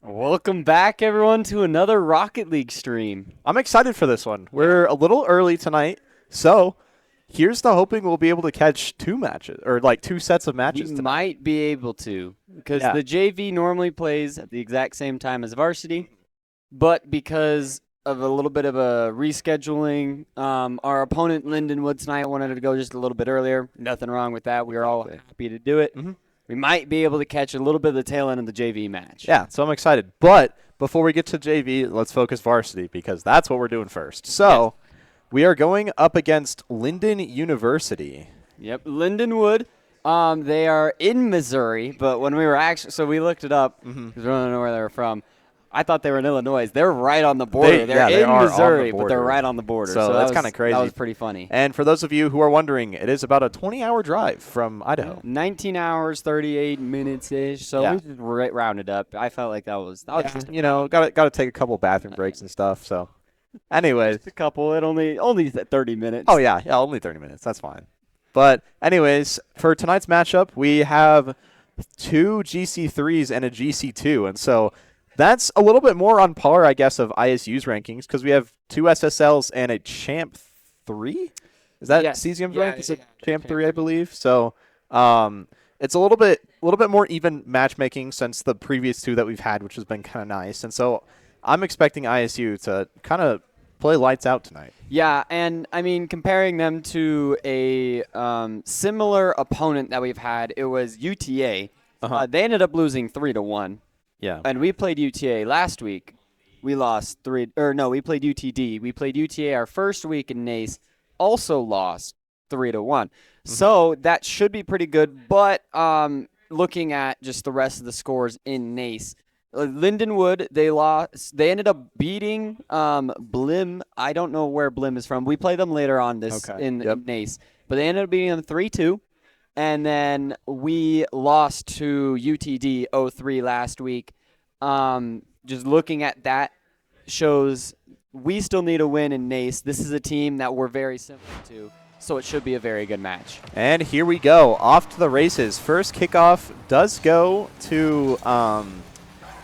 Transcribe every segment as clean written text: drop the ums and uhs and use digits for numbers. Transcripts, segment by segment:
Welcome back, everyone, to another Rocket League stream. I'm excited for this one. We're a little early tonight, so here's to hoping we'll be able to catch two matches, or like two sets of matches We tonight. might be able to, because Yeah. the JV normally plays at the exact same time as varsity, but because of a little bit of a rescheduling, our opponent Lindenwood tonight wanted to go just a little bit earlier. Nothing wrong with that. We are all happy to do it. Mhm. We might be able to catch a little bit of the tail end of the JV match. Yeah, so I'm excited. But before we get to JV, let's focus varsity because that's what we're doing first. So we are going up against Linden University. Yep, Lindenwood. They are in Missouri, but when we were so we looked it up because we don't know where they were from. I thought they were in Illinois. They're right on the border. They're they in are on the Missouri, but they're border. right on the border. So that's that kinda crazy. That was pretty funny. And for those of you who are wondering, it is about a 20-hour drive from Idaho. 19 hours, 38 minutes-ish. So Yeah. we just rounded up. I felt like that was just You know, got to take a couple bathroom breaks and stuff. So, anyways, a couple. It only 30 minutes. oh yeah, only 30 minutes. That's fine. But anyways, for tonight's matchup, we have two GC3s and a GC2, and so that's a little bit more on par, I guess, of ISU's rankings because we have two SSLs and a Champ 3. Is that Cesium's rank? Is it Champ 3, I believe? So, it's a little bit more even matchmaking since the previous two that we've had, which has been kind of nice. And so, I'm expecting ISU to kind of play lights out tonight. Yeah, and I mean, comparing them to a similar opponent that we've had, it was UTA. They ended up losing 3-1. Yeah. And we played UTA last week. We lost we played UTD. We played UTA our first week in NACE, also lost 3-1. So that should be pretty good. But looking at just the rest of the scores in NACE, Lindenwood, they lost. They ended up beating Blim. I don't know where Blim is from. We play them later on in NACE. But they ended up beating them 3-2. And then we lost to UTD 0-3 last week. Just looking at that shows we still need a win in NACE. This is a team that we're very similar to, so it should be a very good match. And here we go, off to the races. First kickoff does go to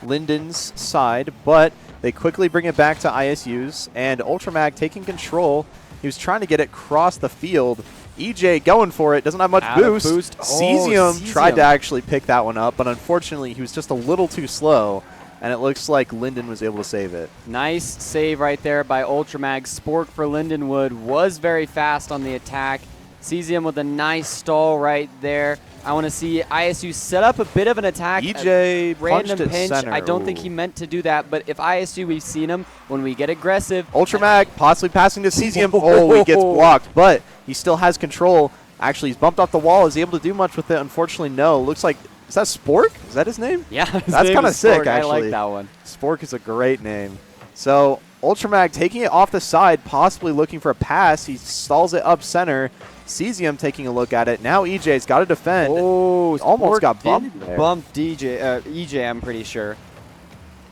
Linden's side, but they quickly bring it back to ISU's, and Ultramag taking control. He was trying to get it across the field. EJ going for it, doesn't have much boost. Cesium tried to actually pick that one up, but unfortunately he was just a little too slow, and it looks like Linden was able to save it. Nice save right there by Ultramag. Spork for Lindenwood was very fast on the attack. Cesium with a nice stall right there. I want to see ISU set up a bit of an attack. EJ random punched pinch. at center. I don't think he meant to do that, but if ISU, we've seen him when we get aggressive. Ultramag possibly passing to Cesium. Oh, he gets blocked, but he still has control. Actually, he's bumped off the wall. Is he able to do much with it? Unfortunately, no. Looks like, is that Spork? Is that his name? Yeah, that's kind of sick, actually. I like that one. Spork is a great name. So Ultramag taking it off the side, possibly looking for a pass. He stalls it up center. Cesium taking a look at it. Now EJ's got to defend. Oh, almost got bumped there. Bumped EJ, I'm pretty sure.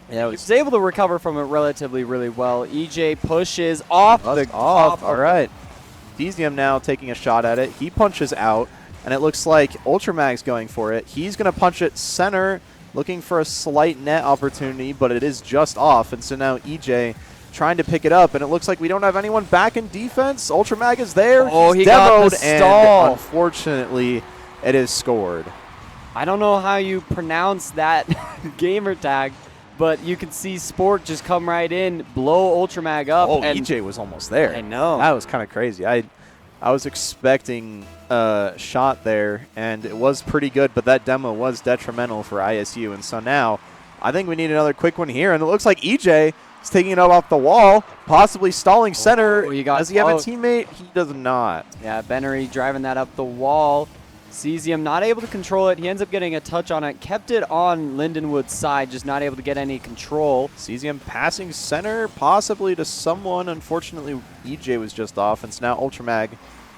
Yeah, he was able to recover from it really well. EJ pushes off the top. All right. Cesium now taking a shot at it. He punches out, and it looks like Ultramag's going for it. He's going to punch it center, looking for a slight net opportunity, but it is just off. And so now EJ trying to pick it up, and it looks like we don't have anyone back in defense. Ultramag is there. Oh, he's he got demoed, the stall. And unfortunately, it is scored. I don't know how you pronounce that gamer tag, but you can see Spork just come right in, blow Ultramag up. Oh, and EJ was almost there. I know. That was kind of crazy. I was expecting a shot there, and it was pretty good, but that demo was detrimental for ISU. And so now I think we need another quick one here, and it looks like EJ is taking it up off the wall, possibly stalling center. Does he have a teammate? He does not. Yeah, Bennery driving that up the wall. Cesium not able to control it. He ends up getting a touch on it. Kept it on Lindenwood's side, just not able to get any control. Cesium passing center, possibly to someone. Unfortunately, EJ was just off, and so now Ultramag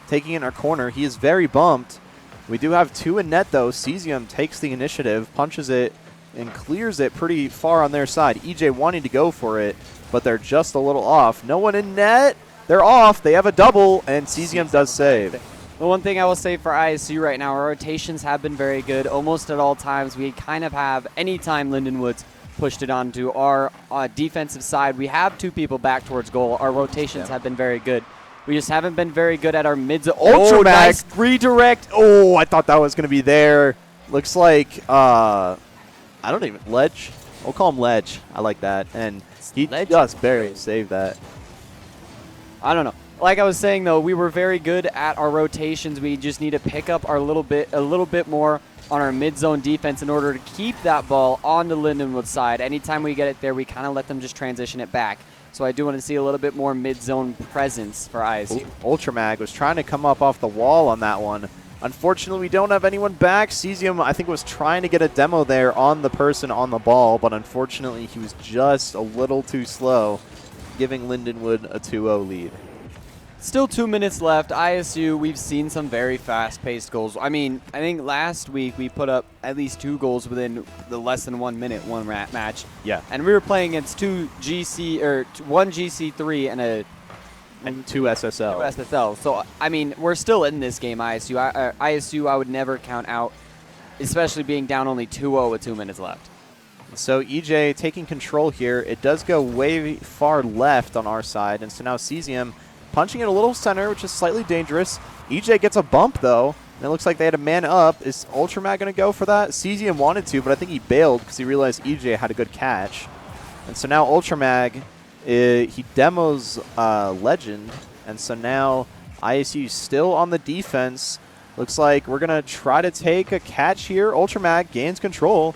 taking in our corner. He is very bumped. We do have two in net, though. Cesium takes the initiative, punches it, and clears it pretty far on their side. EJ wanting to go for it, but they're just a little off. No one in net. They're off. They have a double, and Cesium does save. The one thing I will say for ISU right now, our rotations have been very good. Almost at all times, we kind of have, anytime Lindenwood's pushed it onto our defensive side. We have 2 people back towards goal. Our rotations have been very good. We just haven't been very good at our mids. Ultra nice redirect. Oh, I thought that was going to be there. Looks like, I don't even, Ledge. We'll call him Ledge. I like that. And he just barely saved that. I don't know. Like I was saying, though, we were very good at our rotations. We just need to pick up a little bit more on our mid-zone defense in order to keep that ball on the Lindenwood side. Anytime we get it there, we kind of let them just transition it back. So I do want to see a little bit more mid-zone presence for ISU. Ultramag was trying to come up off the wall on that one. Unfortunately, we don't have anyone back. Cesium, I think, was trying to get a demo there on the person on the ball, but unfortunately, he was just a little too slow, giving Lindenwood a 2-0 lead. Still 2 minutes left. ISU, we've seen some very fast-paced goals. I mean, I think last week we put up at least 2 goals within the less than 1 minute match. Yeah. And we were playing against 1 GC3 and 2 SSL. 2 SSL. So, I mean, we're still in this game, ISU. ISU, I would never count out, especially being down only 2-0 with 2 minutes left. So EJ taking control here. It does go way far left on our side, and so now Cesium punching it a little center, which is slightly dangerous. EJ gets a bump, though, and it looks like they had a man up. Is Ultramag going to go for that? Cesium wanted to, but I think he bailed because he realized EJ had a good catch. And so now Ultramag, he demos Legend, and so now ISU still on the defense. Looks like we're going to try to take a catch here. Ultramag gains control.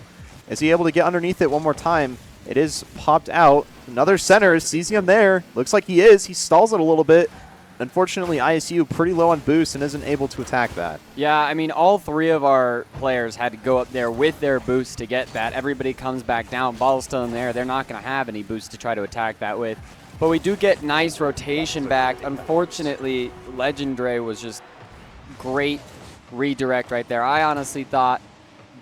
Is he able to get underneath it one more time? It is popped out. Another center. Cesium there. Looks like he is. He stalls it a little bit. Unfortunately, ISU pretty low on boost and isn't able to attack that. Yeah, I mean, all 3 of our players had to go up there with their boost to get that. Everybody comes back down. Ball's still in there. They're not going to have any boost to try to attack that with. But we do get nice rotation back. Unfortunately, Legendary was just great redirect right there. I honestly thought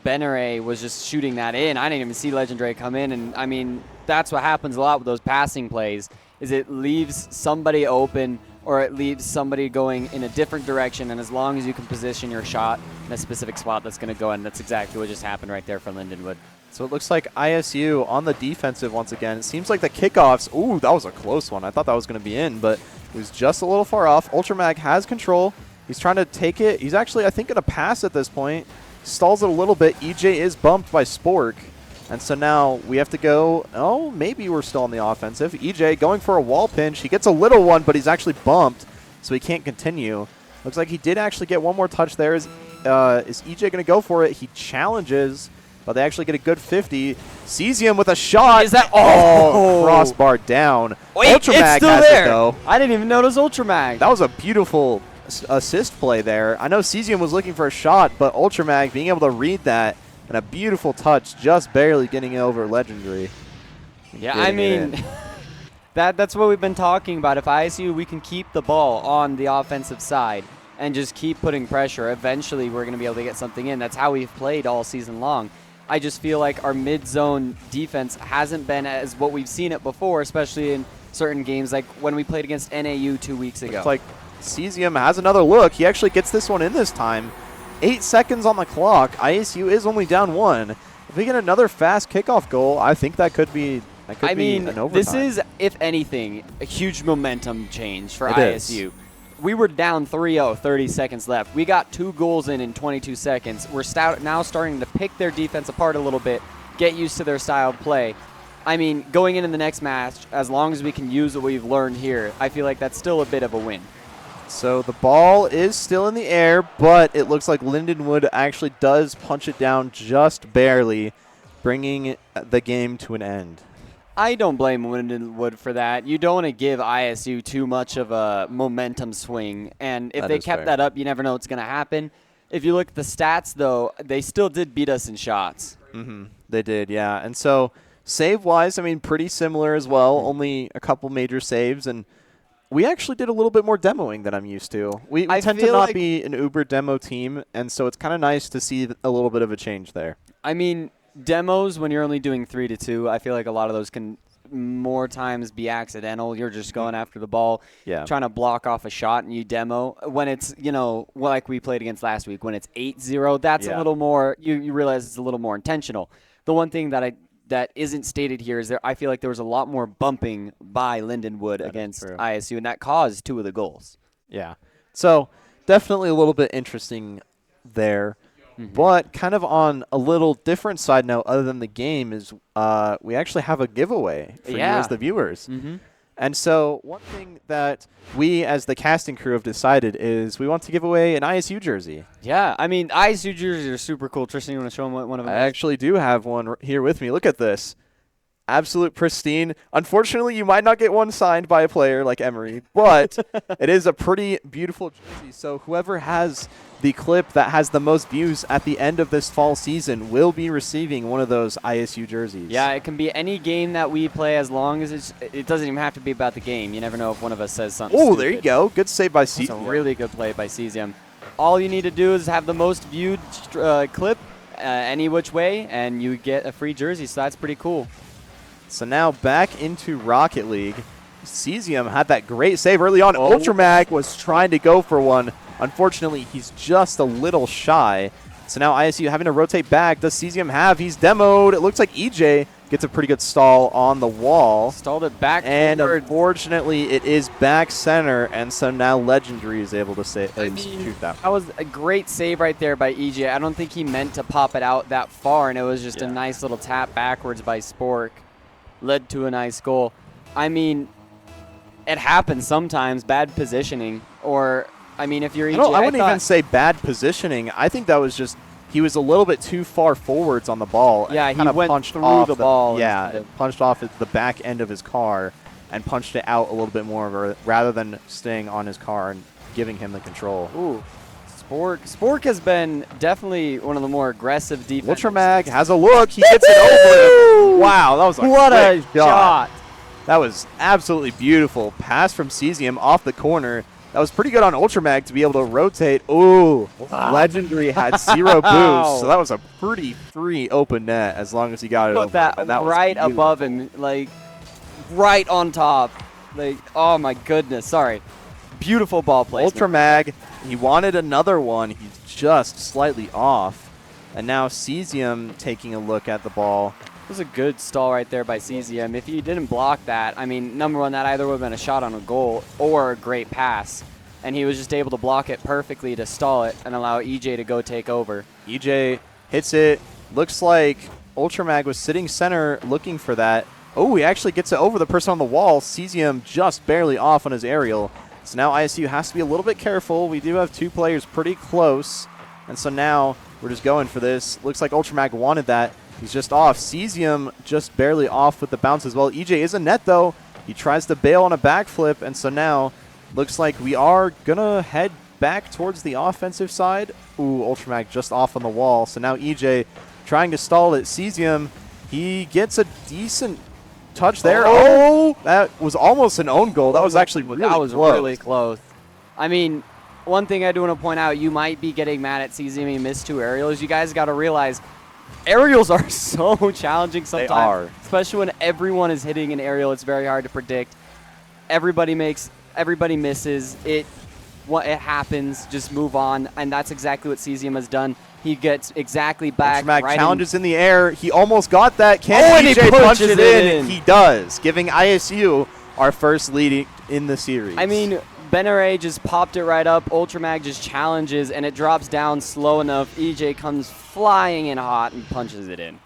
Benere was just shooting that in. I didn't even see Legendary come in. And, I mean, that's what happens a lot with those passing plays, is it leaves somebody open or it leaves somebody going in a different direction, and as long as you can position your shot in a specific spot, that's going to go in. That's exactly what just happened right there for Lindenwood. So it looks like ISU on the defensive once again. It seems like the kickoffs, ooh, that was a close one. I thought that was going to be in, but it was just a little far off. Ultramag has control. He's trying to take it. He's actually, I think, going to pass at this point. Stalls it a little bit. EJ is bumped by Spork. And so now we have to go, oh, maybe we're still on the offensive. EJ going for a wall pinch. He gets a little one, but he's actually bumped, so he can't continue. Looks like he did actually get one more touch there. Is EJ going to go for it? He challenges, but they actually get a good 50. Cesium with a shot. Is that, crossbar down. Wait, Ultramag it's still has there. it, though. I didn't even notice Ultramag. That was a beautiful assist play there. I know Cesium was looking for a shot, but Ultramag being able to read that, and a beautiful touch, just barely getting over Legendary. Yeah, I mean, that's what we've been talking about. If ISU, we can keep the ball on the offensive side and just keep putting pressure, eventually we're going to be able to get something in. That's how we've played all season long. I just feel like our mid-zone defense hasn't been as what we've seen it before, especially in certain games like when we played against NAU 2 weeks ago. Looks like Cesium has another look. He actually gets this one in this time. 8 seconds on the clock. ISU is only down 1. If we get another fast kickoff goal, I think that could be an overtime. This is, if anything, a huge momentum change for It ISU. is. We were down 3-0, 30 seconds left. We got 2 goals in 22 seconds. We're now starting to pick their defense apart a little bit, get used to their style of play. I mean, going into the next match, as long as we can use what we've learned here, I feel like that's still a bit of a win. So the ball is still in the air, but it looks like Lindenwood actually does punch it down just barely, bringing the game to an end. I don't blame Lindenwood for that. You don't want to give ISU too much of a momentum swing, and if they kept that up, you never know what's going to happen. If you look at the stats, though, they still did beat us in shots. They did, yeah. And so save-wise, I mean, pretty similar as well, only a couple major saves, and we actually did a little bit more demoing than I'm used to. We tend to not be an uber demo team, and so it's kind of nice to see a little bit of a change there. I mean, demos, when you're only doing 3-2, I feel like a lot of those can more times be accidental. You're just going after the ball, trying to block off a shot, and you demo. When it's, like we played against last week, when it's 8-0, that's a little more, you realize it's a little more intentional. The one thing that that isn't stated here is I feel like there was a lot more bumping by Lindenwood against true. ISU, and that caused 2 of the goals. Yeah. So definitely a little bit interesting there. But kind of on a little different side note, other than the game, is we actually have a giveaway for you as the viewers. And so one thing that we as the casting crew have decided is we want to give away an ISU jersey. Yeah, I mean, ISU jerseys are super cool. Tristan, you want to show them what one of them I is? actually do have one here with me. Look at this. Absolute pristine. Unfortunately, you might not get one signed by a player like Emery, but it is a pretty beautiful jersey. So whoever has the clip that has the most views at the end of this fall season will be receiving one of those ISU jerseys. Yeah, it can be any game that we play as long as it doesn't even have to be about the game. You never know if one of us says something Oh, stupid. there you go. Good save by That's a Cesium. really good play by Cesium. All you need to do is have the most viewed clip any which way, and you get a free jersey, so that's pretty cool. So now back into Rocket League. Cesium had that great save early on. Ultramag was trying to go for one. Unfortunately, he's just a little shy. So now ISU having to rotate back. Does Cesium have? He's demoed. It looks like EJ gets a pretty good stall on the wall. Stalled it back And forward. unfortunately, it is back center. And so now Legendary is able to shoot that. That was a great save right there by EJ. I don't think he meant to pop it out that far, and it was just a nice little tap backwards by Spork. Led to a nice goal. I mean, it happens sometimes, bad positioning. Or, I mean, if you're EJ, I wouldn't even say bad positioning. I think that was just he was a little bit too far forwards on the ball. Yeah, he kinda went punched through off the ball. Yeah, punched off the back end of his car and punched it out a little bit more rather than staying on his car and giving him the control. Ooh. Spork has been definitely one of the more aggressive defenses. Ultramag has a look. He gets it over. Wow, that was a What a quick shot. That was absolutely beautiful. Pass from Cesium off the corner. That was pretty good on Ultramag to be able to rotate. Ooh, Legendary had 0 boost, so that was a pretty free open net as long as he got it Put over. that, And was right beautiful. above him, like right on top. Like, oh my goodness, sorry. Beautiful ball placement. Ultramag, he wanted another one. He's just slightly off. And now Cesium taking a look at the ball. It was a good stall right there by Cesium. If he didn't block that, I mean, number one, that either would have been a shot on a goal or a great pass. And he was just able to block it perfectly to stall it and allow EJ to go take over. EJ hits it. Looks like Ultramag was sitting center looking for that. Oh, he actually gets it over the person on the wall. Cesium just barely off on his aerial. So now ISU has to be a little bit careful. We do have 2 players pretty close. And so now we're just going for this. Looks like Ultramag wanted that. He's just off. Cesium just barely off with the bounce as well. EJ is a net, though. He tries to bail on a backflip. And so now looks like we are going to head back towards the offensive side. Ooh, Ultramag just off on the wall. So now EJ trying to stall it. Cesium, he gets a decent touch there. Oh, that was almost an own goal. That was actually really close. Really close. I mean, one thing I do want to point out, you might be getting mad at Cesium. He missed 2 aerials. You guys got to realize aerials are so challenging sometimes. They are. Especially when everyone is hitting an aerial. It's very hard to predict. Everybody misses. It happens. Just move on. And that's exactly what Cesium has done. He gets exactly back. Ultramag challenges in the air. He almost got that. Can and he EJ punch punches it it in? in. He does, giving ISU our first lead in the series. I mean, Benere just popped it right up. Ultramag just challenges, and it drops down slow enough. EJ comes flying in hot and punches it in.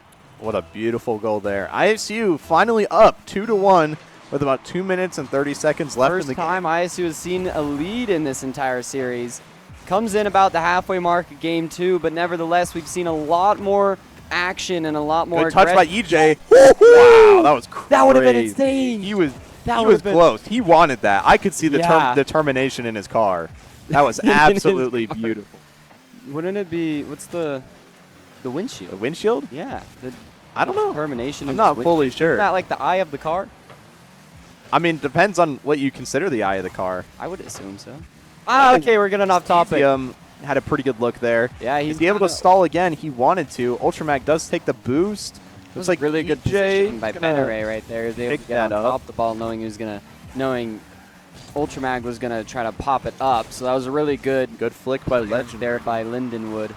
what a beautiful goal there. ISU finally up 2-1 with about 2 minutes and 30 seconds left in the First time ISU has seen a lead in this entire series. Comes in about the halfway mark of game 2, but nevertheless, we've seen a lot more action and a lot more Good touch by aggression. EJ. Wow, that was crazy. That would have been insane. He was That would have been close. He wanted that. I could see the Yeah. determination in his car. That was absolutely beautiful. Wouldn't it be, what's the windshield? The windshield? Yeah. I don't know. Determination. I'm of not the fully windshield. sure. Isn't that like the eye of the car? I mean, depends on what you consider the eye of the car. I would assume so. Ah, okay, we're getting off topic. Had a pretty good look there. Yeah, he's He's able to kinda- stall again. He wanted to. Ultramag does take the boost. Looks like really good EJ position by gonna Benere right there. He was able pick to get on that up. top of the ball, knowing Ultramag was gonna try to pop it up. So that was a really good Good flick by touch Legend. there by Lindenwood.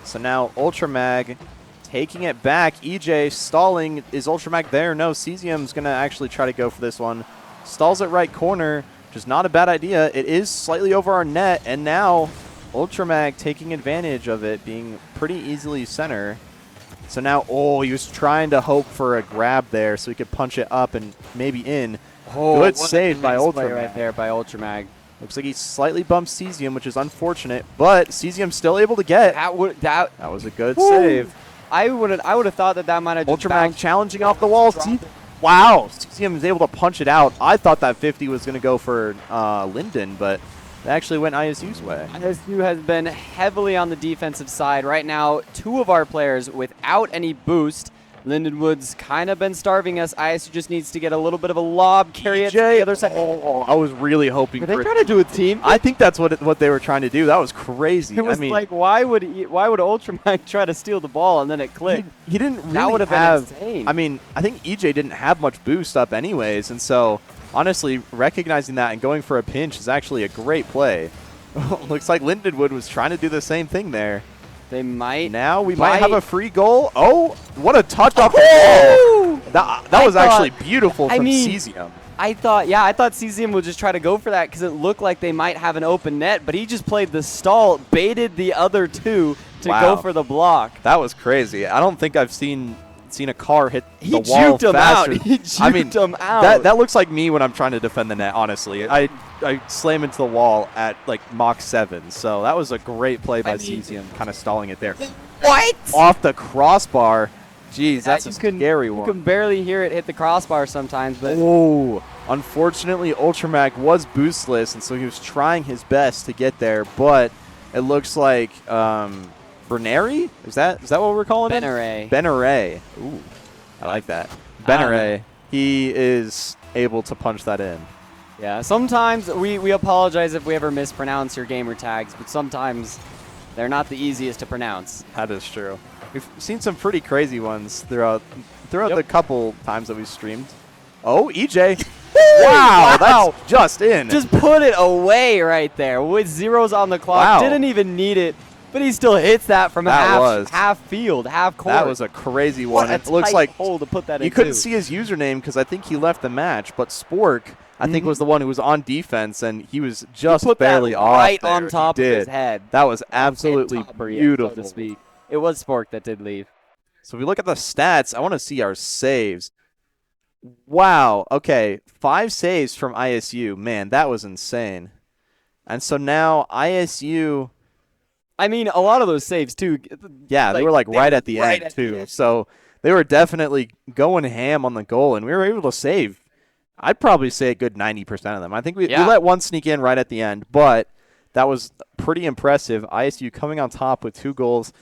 So now Ultramag taking it back. EJ stalling. Is Ultramag there? No, Cesium's going to actually try to go for this one. Stalls at right corner, which is not a bad idea. It is slightly over our net, and now Ultramag taking advantage of it, being pretty easily center. So now, oh, he was trying to hope for a grab there so he could punch it up and maybe in. Oh, good save by nice play Ultramag. right there by Ultramag. Looks like he slightly bumped Cesium, which is unfortunate, but Cesium's still able to get. That was a good Woo. save. I would have thought that might have just Ultramag bounced. challenging off the wall. Wow, Cesium is able to punch it out. I thought that 50 was going to go for Linden, but it actually went ISU's way. ISU has been heavily on the defensive side. Right now, 2 of our players without any boost. Lindenwood's kind of been starving us. ISU just needs to get a little bit of a lob, carry it to the other side. Oh, I was really hoping Were for they trying to do a team? I think that's what they were trying to do. That was crazy. It was like, why would Ultramag try to steal the ball and then it clicked? He didn't really that would have been insane. I mean, I think EJ didn't have much boost up anyways, and so honestly, recognizing that and going for a pinch is actually a great play. Looks like Lindenwood was trying to do the same thing there. They might. Now we might have a free goal. Oh, what a touch off the ball. That was actually beautiful from Cesium. I thought Cesium would just try to go for that because it looked like they might have an open net, but he just played the stall, baited the other 2 to go for the block. That was crazy. I don't think I've seen a car hit the wall juked him faster. out. He juked him out. That looks like me when I'm trying to defend the net, honestly. I slam into the wall at like Mach 7. So that was a great play by Cesium, kind of stalling it there. What? Off the crossbar. Jeez, that's a scary one. You can barely hear it hit the crossbar sometimes. But oh, unfortunately, Ultramag was boostless, and so he was trying his best to get there, but it looks like Berneri? Is that what we're calling Benere. it? Benere. Ooh, I like that. Benere. He is able to punch that in. Yeah, sometimes we apologize if we ever mispronounce your gamer tags, but sometimes they're not the easiest to pronounce. That is true. We've seen some pretty crazy ones throughout the couple times that we've streamed. Oh, EJ. Wow, that's just in. Just put it away right there with zeros on the clock. Wow. Didn't even need it, but he still hits that from half field, half court. That was a crazy one. What It looks like hole to put that in. You couldn't see his username because I think he left the match, but Spork, I think, was the one who was on defense, and he was just barely off right there. on top of his head. That was absolutely beautiful. So to speak. It was Spork that did leave. So if we look at the stats, I want to see our saves. Wow. Okay. 5 saves from ISU. Man, that was insane. And so now ISU. I mean, a lot of those saves, too. Yeah, they were like right at the end, too. So they were definitely going ham on the goal, and we were able to save, I'd probably say, a good 90% of them. I think we let one sneak in right at the end, but that was pretty impressive. ISU coming on top with 2 goals.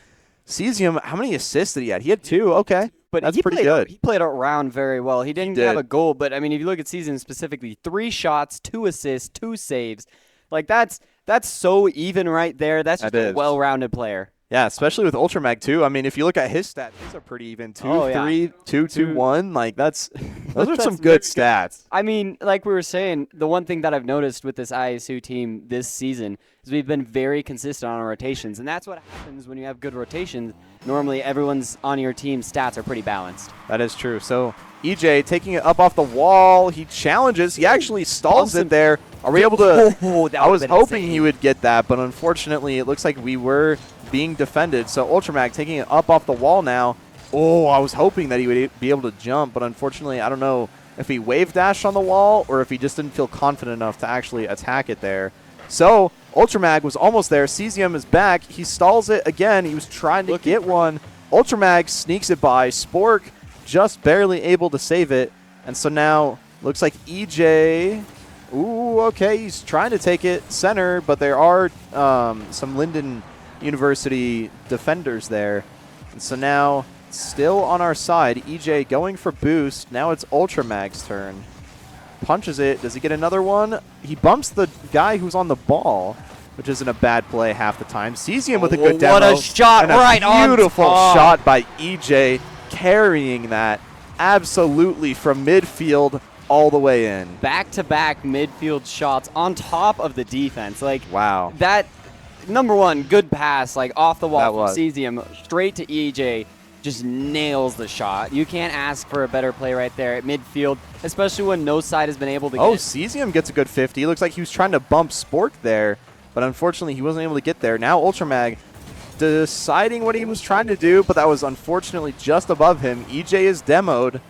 Cesium, how many assists did he have? He had 2. Okay. But that's pretty good. He played around very well. He didn't have a goal, but I mean, if you look at Cesium specifically, 3 shots, 2 assists, 2 saves. Like that's so even right there. That's just a well-rounded player. Yeah, especially with Ultramag too. I mean, if you look at his stats, these are pretty even. 2, 3, 2, 2, 1. Like those are some good stats. I mean, like we were saying, the one thing that I've noticed with this ISU team this season is we've been very consistent on our rotations, and that's what happens when you have good rotations. Normally, everyone's on your team's stats are pretty balanced. That is true. So EJ taking it up off the wall. He challenges. He actually stalls it there. Are we able to? I was hoping he would get that, but unfortunately, it looks like we were being defended. So Ultramag taking it up off the wall now. Oh, I was hoping that he would be able to jump, but unfortunately, I don't know if he wave dashed on the wall or if he just didn't feel confident enough to actually attack it there. So Ultramag was almost there. Cesium is back. He stalls it again. He was trying to get one. Ultramag sneaks it by. Spork just barely able to save it. And so now looks like EJ. Ooh, okay. He's trying to take it center, but there are some Linden University defenders there. And so now still on our side. EJ going for boost. Now it's Ultramag's turn. Punches it. Does he get another one? He bumps the guy who's on the ball, which isn't a bad play half the time. Cesium with a good demo. What a shot right on top. Beautiful shot by EJ, carrying that absolutely from midfield all the way in. Back-to-back midfield shots on top of the defense. Like, wow. That, number one, good pass, like off the wall from Cesium, straight to EJ. just nails the shot. You can't ask for a better play right there at midfield, especially when no side has been able to Oh, get it. Cesium gets a good 50. Looks like he was trying to bump Spork there, but unfortunately he wasn't able to get there. Now Ultramag deciding what he was trying to do, but that was unfortunately just above him. EJ is demoed.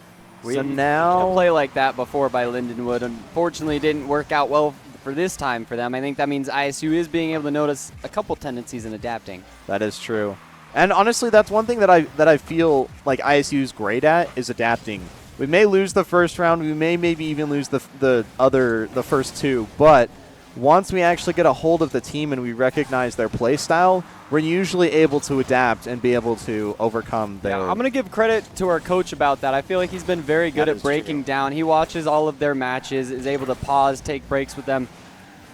We So had a now play like that before by Lindenwood. Unfortunately, didn't work out well for this time for them. I think that means ISU is being able to notice a couple tendencies in adapting. that is true. And honestly, that's one thing that I feel like ISU is great at is adapting. We may lose the first round, we may maybe even lose the first two, but once we actually get a hold of the team and we recognize their play style, we're usually able to adapt and be able to overcome their. Yeah, I'm going to give credit to our coach about that. I feel like he's been very good That at breaking is true. down. He watches all of their matches, is able to pause, take breaks with them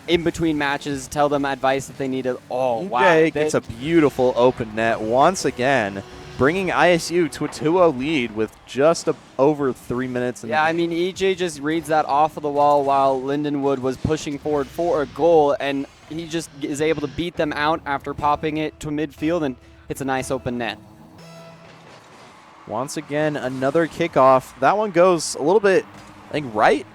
in between matches, tell them advice that they needed. Oh, wow. EJ gets a beautiful open net once again, bringing ISU to a 2-0 lead with just over 3 minutes. Yeah, I mean, EJ just reads that off of the wall while Lindenwood was pushing forward for a goal, and he just is able to beat them out after popping it to midfield, and it's a nice open net. Once again, another kickoff. That one goes a little bit, I think, right?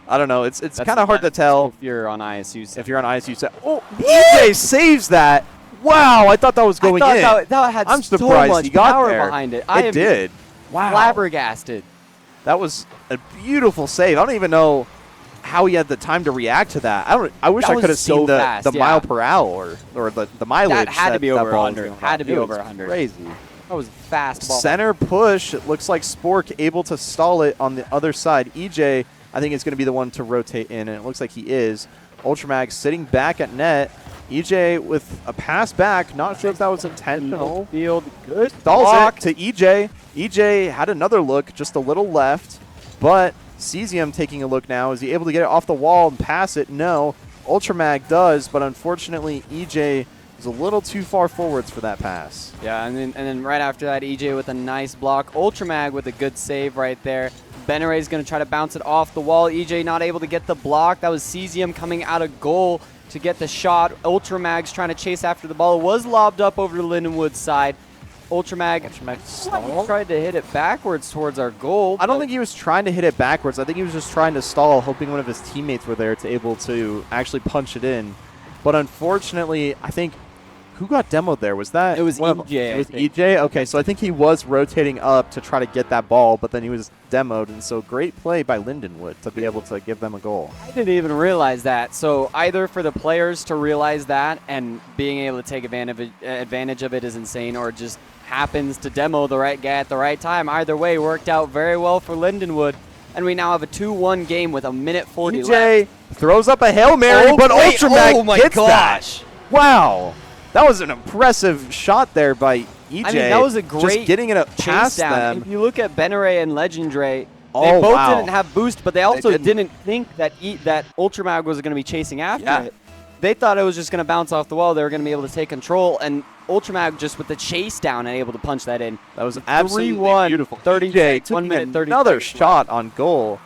I don't know. It's kind of hard to tell If you're on ISU side. if you're on ISU side. Oh, EJ saves that. Wow, I thought that was going in. That had I'm so surprised much he got power there. behind it. I It am did. Wow. flabbergasted. That was a beautiful save. I don't even know how he had the time to react to that. I wish That I was could have so seen the fast, yeah. mile per hour or the mileage. That had to be over ball was 100. going Had on. to be It over was 100. Crazy. That was fast ball. Center push. It looks like Spork able to stall it on the other side. EJ, I think, is going to be the one to rotate in, and it looks like he is. Ultramag sitting back at net. EJ with a pass back. Not sure if that was intentional. Field, good. Stalls block. it to EJ. EJ had another look, just a little left, but Cesium taking a look now. Is he able to get it off the wall and pass it? No. Ultramag does, but unfortunately EJ is a little too far forwards for that pass. Yeah, and then right after that, EJ with a nice block. Ultramag with a good save right there. Benare's going to try to bounce it off the wall. EJ not able to get the block. That was Cesium coming out of goal to get the shot. Ultramag's trying to chase after the ball. It was lobbed up over to Lindenwood's side. Ultramag tried to hit it backwards towards our goal. I don't think he was trying to hit it backwards. I think he was just trying to stall, hoping one of his teammates were there to able to actually punch it in. But unfortunately, I think who got demoed there? Was that It was one of- EJ, It I was think. EJ. Okay, so I think he was rotating up to try to get that ball, but then he was demoed, and so great play by Lindenwood to be able to give them a goal. I didn't even realize that. So either for the players to realize that and being able to take advantage of it is insane, or just happens to demo the right guy at the right time. Either way, worked out very well for Lindenwood. And we now have a 2-1 game with a minute 40 left. EJ throws up a Hail Mary, but Okay, Ultramag oh my gets gosh. that. Wow. That was an impressive shot there by EJ. I mean, that was a great just getting it chase past down. them. If you look at Benere and Legendary, they Oh, both wow. didn't have boost, but they also didn't. didn't think that that Ultramag was going to be chasing after Yeah. it. They thought it was just going to bounce off the wall. They were going to be able to take control, and Ultramag just with the chase down and able to punch that in. That was absolutely 3-1, beautiful. 30 EJ 1 taking minute 30 another seconds shot on goal.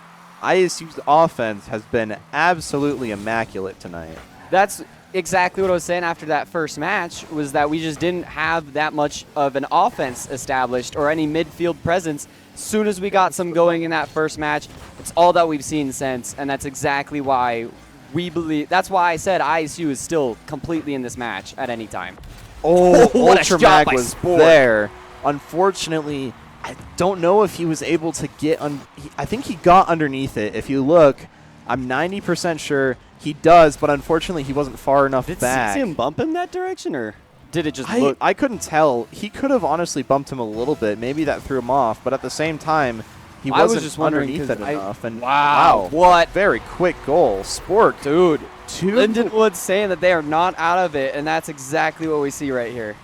ISU's offense has been absolutely immaculate tonight. That's exactly what I was saying after that first match, was that we just didn't have that much of an offense established or any midfield presence. As soon as we got some going in that first match, it's all that we've seen since, and that's exactly why we believe. That's why I said ISU is still completely in this match at any time. Oh, What a shot Ultramag by was Sport. there. Unfortunately, I don't know if he was able to get I think he got underneath it. If you look, I'm 90% sure he does, but unfortunately he wasn't far enough Did back. him bump in that direction, or did it just look? I couldn't tell. He could have honestly bumped him a little bit. Maybe that threw him off, but at the same time, he I was wasn't just wondering underneath 'cause it enough. And Wow, what? very quick goal. Spork, Dude, two. Lindenwood saying that they are not out of it, and that's exactly what we see right here.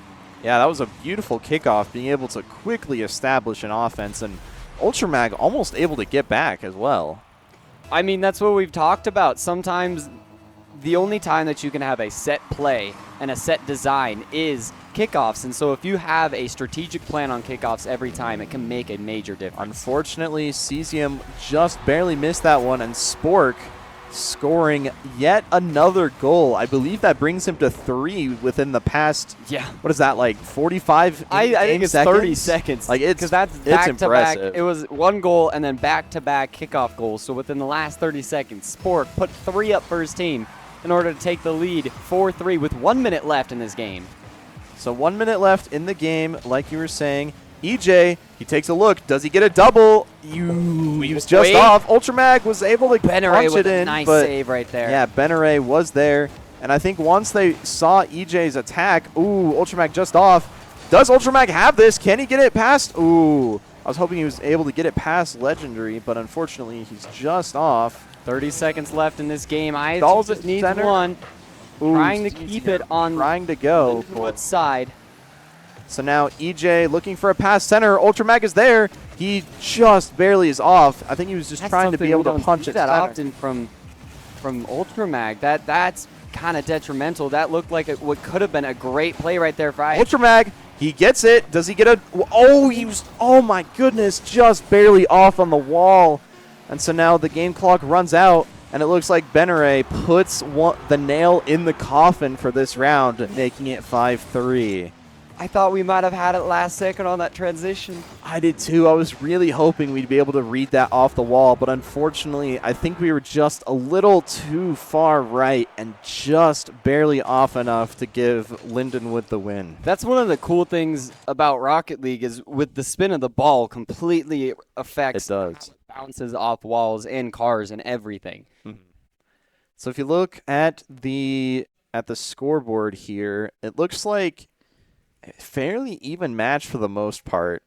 Yeah, that was a beautiful kickoff, being able to quickly establish an offense, and Ultramag almost able to get back as well. I mean, that's what we've talked about. Sometimes the only time that you can have a set play and a set design is kickoffs. And so if you have a strategic plan on kickoffs every time, it can make a major difference. Unfortunately, Cesium just barely missed that one, and Spork scoring yet another goal. I believe that brings him to 3 within the past. Yeah. What is that, like 45? I think it's 30 seconds. Like, it's because that's back to back. impressive. It was 1 goal and then back-to-back kickoff goals. So within the last 30 seconds, Spork put 3 up for his team in order to take the lead 4-3 with 1 minute left in this game. So 1 minute left in the game, like you were saying. EJ, he takes a look. Does he get a double? He was just off. Ultramag was able to punch Benere it with in. a nice but save right there. yeah, Benere was there. And I think once they saw EJ's attack, Ultramag just off. Does Ultramag have this? Can he get it past? I was hoping he was able to get it past Legendary, but unfortunately he's just off. 30 seconds left in this game. ISU just needs center. 1. Trying to keep it on Trying to go. Lindenwood's side. So now EJ looking for a pass center. Ultramag is there. He just barely is off. I think he was just trying to be able to punch it that center. often from Ultramag. That's kind of detrimental. That looked like what could have been a great play right there for ISU. Ultramag, he gets it. Does he get a... Oh my goodness, just barely off on the wall. And so now the game clock runs out, and it looks like Benere puts the nail in the coffin for this round, making it 5-3. I thought we might have had it last second on that transition. I did too. I was really hoping we'd be able to read that off the wall, but unfortunately, I think we were just a little too far right and just barely off enough to give Lindenwood the win. That's one of the cool things about Rocket League is with the spin of the ball completely affects how it bounces off walls and cars and everything. Mm-hmm. So if you look at the scoreboard here, it looks like fairly even match for the most part.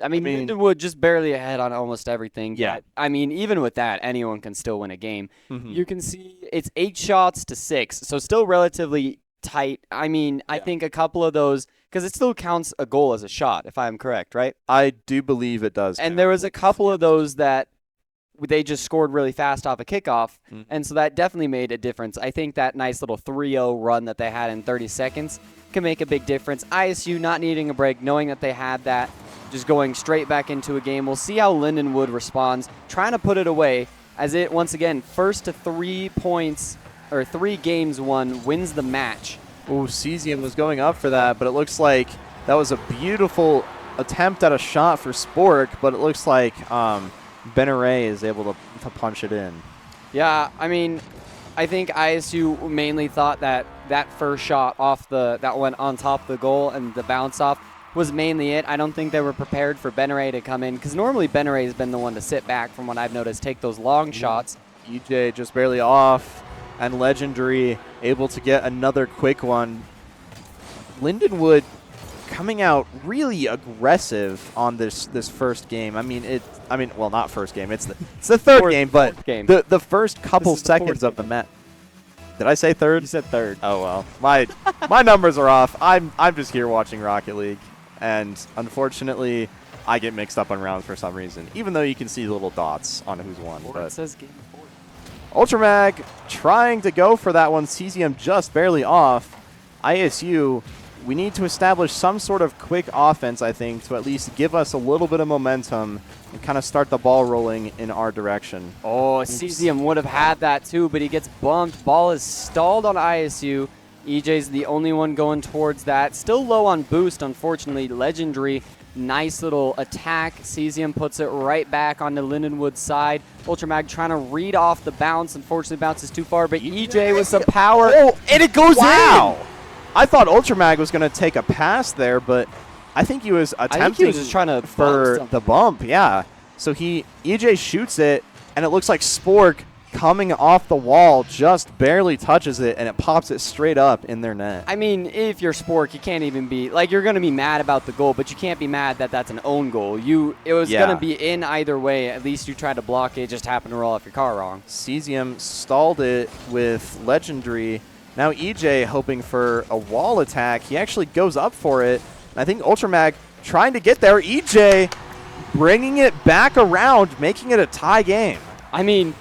I mean, Lindenwood just barely ahead on almost everything. Yeah. But, I mean, even with that, anyone can still win a game. Mm-hmm. You can see it's 8 shots to 6, so still relatively tight. I mean, I think a couple of those, because it still counts a goal as a shot, if I'm correct, right? I do believe it does. And there was a couple of those that they just scored really fast off a kickoff, and so that definitely made a difference. I think that nice little 3-0 run that they had in 30 seconds can make a big difference. ISU not needing a break, knowing that they had that, just going straight back into a game. We'll see how Lindenwood responds, trying to put it away as it, once again, first to 3 points, or 3 games won, wins the match. Cesium was going up for that, but it looks like that was a beautiful attempt at a shot for Spork, but it looks like Benere is able to punch it in. Yeah, I mean, I think ISU mainly thought that first shot that went on top of the goal and the bounce off was mainly it. I don't think they were prepared for Benere to come in, because normally Benere has been the one to sit back, from what I've noticed, take those long shots. EJ just barely off, and Legendary able to get another quick one. Lindenwood coming out really aggressive on this first game. Well, not first game. It's the third game, but game. The first couple seconds of the match. Did I say third? You said third. Oh well, my numbers are off. I'm just here watching Rocket League, and unfortunately, I get mixed up on rounds for some reason. Even though you can see little dots on who's won. Or But it says game 4. Ultramag trying to go for that one. Cesium just barely off. ISU, we need to establish some sort of quick offense, I think, to at least give us a little bit of momentum and kind of start the ball rolling in our direction. Oh, Cesium would have had that too, but he gets bumped. Ball is stalled on ISU. EJ's the only one going towards that. Still low on boost, unfortunately. Legendary, nice little attack. Cesium puts it right back onto Lindenwood's side. Ultramag trying to read off the bounce. Unfortunately, bounces too far, but EJ with some power. Oh, and it goes in! I thought Ultramag was going to take a pass there, but I think he was attempting I think he was just trying to for the bump, yeah. So EJ shoots it, and it looks like Spork coming off the wall just barely touches it, and it pops it straight up in their net. I mean, if you're Spork, you can't even be, like, you're going to be mad about the goal, but you can't be mad that that's an own goal. It was going to be in either way. At least you tried to block it, just happened to roll off your car wrong. Cesium stalled it with Legendary. Now EJ hoping for a wall attack. He actually goes up for it. I think Ultramag trying to get there. EJ bringing it back around, making it a tie game. I mean,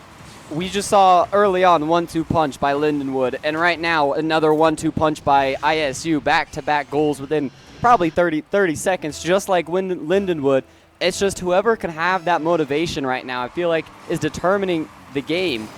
we just saw early on 1-2 punch by Lindenwood, and right now another 1-2 punch by ISU. Back-to-back goals within probably 30 seconds, just like Lindenwood. It's just whoever can have that motivation right now, I feel like, is determining the game.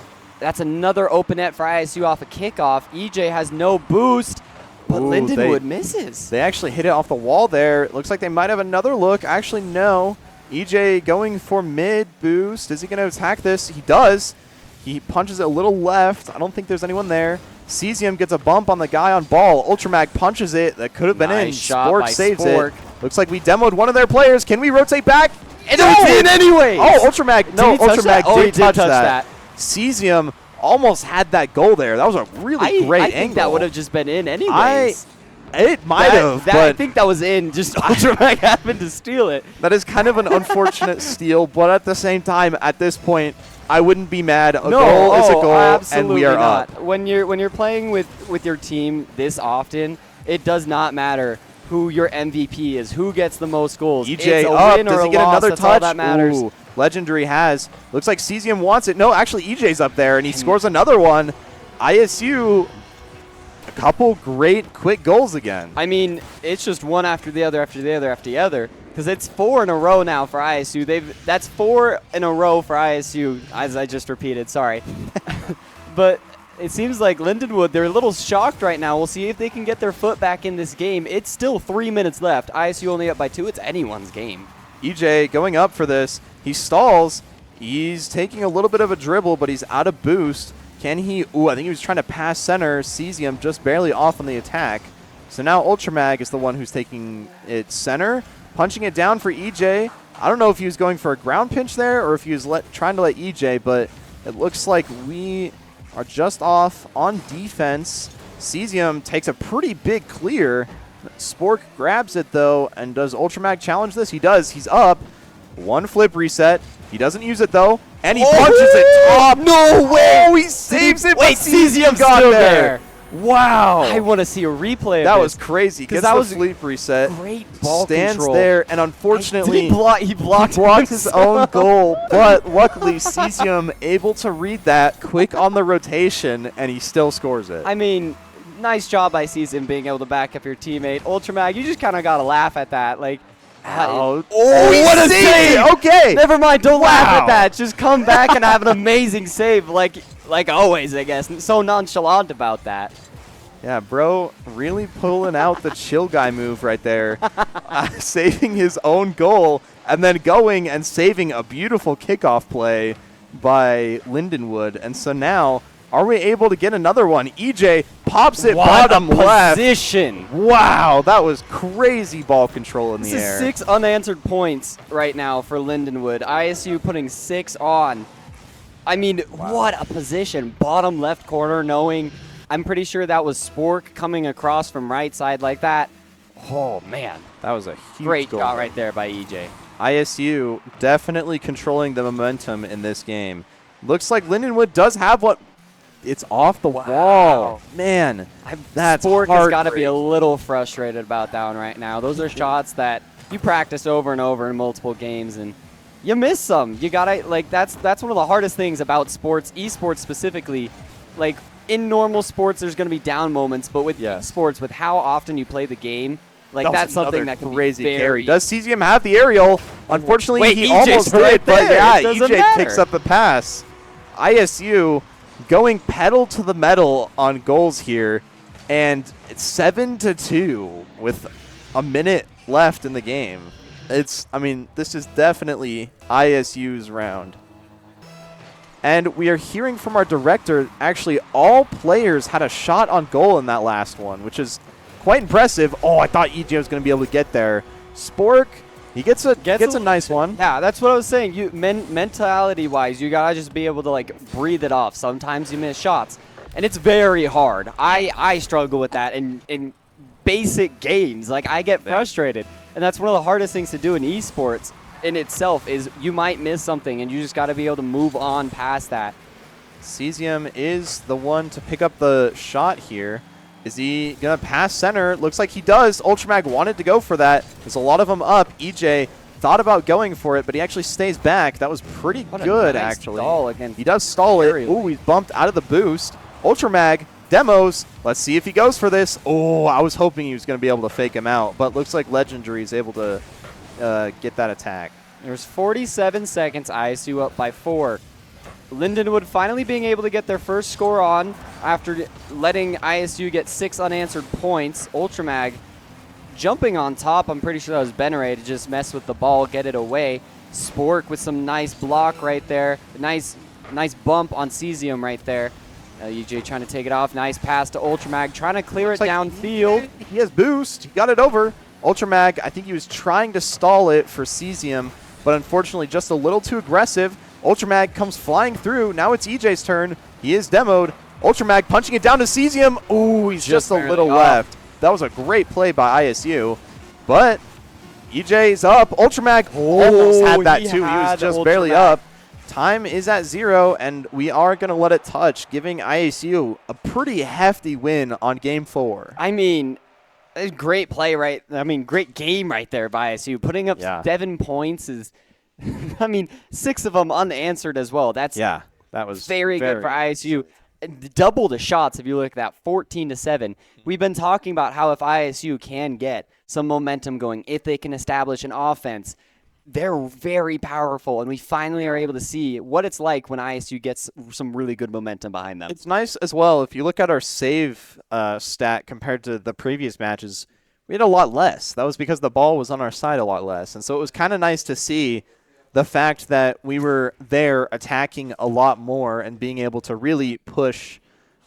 That's another open net for ISU off a kickoff. EJ has no boost, but Ooh, Lindenwood misses. They actually hit it off the wall there. It looks like they might have another look. Actually, no. EJ going for mid boost. Is he going to attack this? He does. He punches it a little left. I don't think there's anyone there. Cesium gets a bump on the guy on ball. Ultramag punches it. That could have been in. Nice shot Spork by saves Spork. it. Looks like we demoed one of their players. Can we rotate back? And it's in anyways. Oh, Ultramag. No, Did he touch Ultramag that? Oh, he did did touch touch that. Cesium almost had that goal there. That was a really great I angle. think that would have just been in anyways. It might have, I but think that was in. Just Ultramag happened to steal it. that is kind of an unfortunate steal. But at the same time, at this point, I wouldn't be mad. A goal is a goal, and we are not. up. When you're playing with your team this often, it does not matter who your MVP is, who gets the most goals. EJ it's a up. win Does or he a get loss, another that's touch? all that matters. Ooh, Legendary has. Looks like Cesium wants it. No, actually, EJ's up there, and he scores another one. ISU, a couple great quick goals again. I mean, it's just one after the other, after the other, after the other. Because it's 4 in a row now for ISU. That's 4 in a row for ISU, as I just repeated. Sorry. But it seems like Lindenwood, they're a little shocked right now. We'll see if they can get their foot back in this game. It's still 3 minutes left. ISU only up by 2. It's anyone's game. EJ going up for this. He stalls. He's taking a little bit of a dribble, but he's out of boost. Can he? Ooh, I think he was trying to pass center. Cesium just barely off on the attack. So now Ultramag is the one who's taking it center, punching it down for EJ. I don't know if he was going for a ground pinch there or if he was trying to let EJ, but it looks like we are just off on defense. Cesium takes a pretty big clear. Spork grabs it, though, and does Ultramag challenge this? He does. He's up. One flip reset. He doesn't use it, though, and he punches it top. No way! Oh, he saves it, Wait, but Cesium got still there. Wow. I want to see a replay of That this. was crazy. Gets that the was flip reset. Great ball Stands control. there, and unfortunately, Did he blocked his own goal. But luckily, Cesium able to read that quick on the rotation, and he still scores it. I mean, nice job by Season being able to back up your teammate. Ultramag, you just kind of got to laugh at that. Like, Oh, what a saved save! it. Okay. Never mind, don't laugh Wow. at that. Just come back and have an amazing save, like always, I guess. So nonchalant about that. Yeah, bro, really pulling out the chill guy move right there. Saving his own goal, and then going and saving a beautiful kickoff play by Lindenwood. And so now, are we able to get another one? EJ pops it bottom left. Position. Wow, that was crazy ball control in This the is air. 6 unanswered points right now for Lindenwood. ISU putting 6 on. I mean, what a position. Bottom left corner, knowing I'm pretty sure that was Spork coming across from right side like that. Oh, man. That was a huge Great goal. shot right there by EJ. ISU definitely controlling the momentum in this game. Looks like Lindenwood does have what. It's off the wall. Man, that's Spork has got to be a heartbreaking. little frustrated about that one right now. Those are shots that you practice over and over in multiple games, and you miss some. You gotta that's one of the hardest things about sports, esports specifically. Like in normal sports, there's gonna be down moments, but with esports, with how often you play the game, like That was that's something another that can crazy be very carry. Does Cesium have the aerial? Unfortunately, Wait, he EJ's almost right did, but there. yeah, It doesn't EJ matter. picks up the pass. ISU going pedal to the metal on goals here, and it's 7-2 with a minute left in the game. I mean, this is definitely ISU's round. And we are hearing from our director, actually, all players had a shot on goal in that last one, which is quite impressive. Oh, I thought EJ was going to be able to get there. Spork, he gets a nice one. Yeah, that's what I was saying. You mentality-wise, you gotta just be able to like breathe it off. Sometimes you miss shots, and it's very hard. I struggle with that in basic games. Like I get frustrated, and that's one of the hardest things to do in esports in itself. Is you might miss something, and you just got to be able to move on past that. Cesium is the one to pick up the shot here. Is he going to pass center? Looks like he does. Ultramag wanted to go for that. There's a lot of them up. EJ thought about going for it, but he actually stays back. That was pretty good, nice actually. stall against He does stall it. Very Ooh, he's bumped out of the boost. Ultramag demos. Let's see if he goes for this. Oh, I was hoping he was going to be able to fake him out, but looks like Legendary is able to get that attack. There's 47 seconds. ISU up by 4. Lindenwood finally being able to get their first score on after letting ISU get 6 unanswered points. Ultramag jumping on top. I'm pretty sure that was Benray to just mess with the ball, get it away. Spork with some nice block right there. Nice bump on Cesium right there. EJ trying to take it off. Nice pass to Ultramag, trying to clear it downfield. He has boost. He got it over. Ultramag, I think he was trying to stall it for Cesium, but unfortunately just a little too aggressive. Ultramag comes flying through. Now it's EJ's turn. He is demoed. Ultramag punching it down to Cesium. Ooh, he's just a little left. That was a great play by ISU, but EJ's up. Ultramag almost had that too. He was just barely up. Time is at 0, and we are going to let it touch, giving ISU a pretty hefty win on Game 4. I mean, a great play, right? I mean, great game right there by ISU. Putting up 7 points is, I mean, 6 of them unanswered as well. That was very good for ISU. Double the shots if you look at that, 14-7. We've been talking about how if ISU can get some momentum going, if they can establish an offense, they're very powerful, and we finally are able to see what it's like when ISU gets some really good momentum behind them. It's nice as well. If you look at our save stat compared to the previous matches, we had a lot less. That was because the ball was on our side a lot less, and so it was kind of nice to see the fact that we were there attacking a lot more and being able to really push